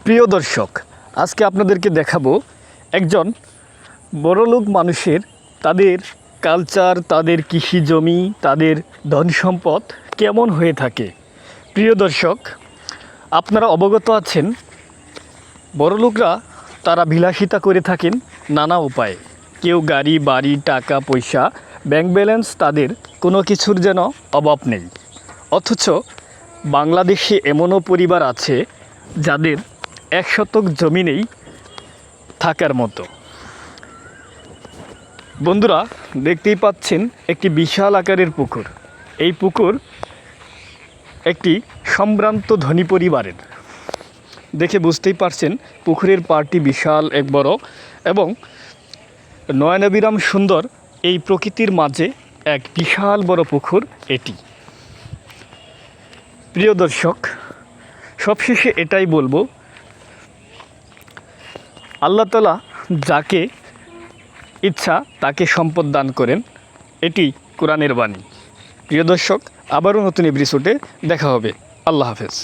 প্রিয় দর্শক, আজকে আপনাদেরকে দেখাবো একজন বড়লোক মানুষের তাদের কালচার, তাদের কৃষি জমি, তাদের ধন সম্পদ কেমন হয়ে থাকে। প্রিয় দর্শক, আপনারা অবগত আছেন বড়লোকরা তারা বিলাসিতা করে থাকেন নানা উপায়ে। কেউ গাড়ি বাড়ি টাকা পয়সা ব্যাংক ব্যালেন্স, তাদের কোনো কিছুর যেন অভাব নেই। অথচ বাংলাদেশে এমনও পরিবার আছে যাদের 1 শতক জমি নেই থাকার মতো। বন্ধুরা, দেখতেই পাচ্ছেন একটি বিশাল আকারের পুকুর। এই পুকুর একটি সম্ভ্রান্ত ধনী পরিবারের। দেখে বুঝতেই পারছেন পুকুরের পাড়টি বিশাল এক বড় এবং নয়নাভিরাম সুন্দর। এই প্রকৃতির মাঝে এক বিশাল বড় পুকুর এটি। প্রিয় দর্শক, সবশেষে এটাই বলবো, আল্লাহ তাআলা যাকে ইচ্ছা তাকে সম্পদ দান করেন, এটি কোরআনের বাণী। প্রিয় দর্শক, আবারও নতুন এপিসোডে দেখা হবে। আল্লাহ হাফেজ।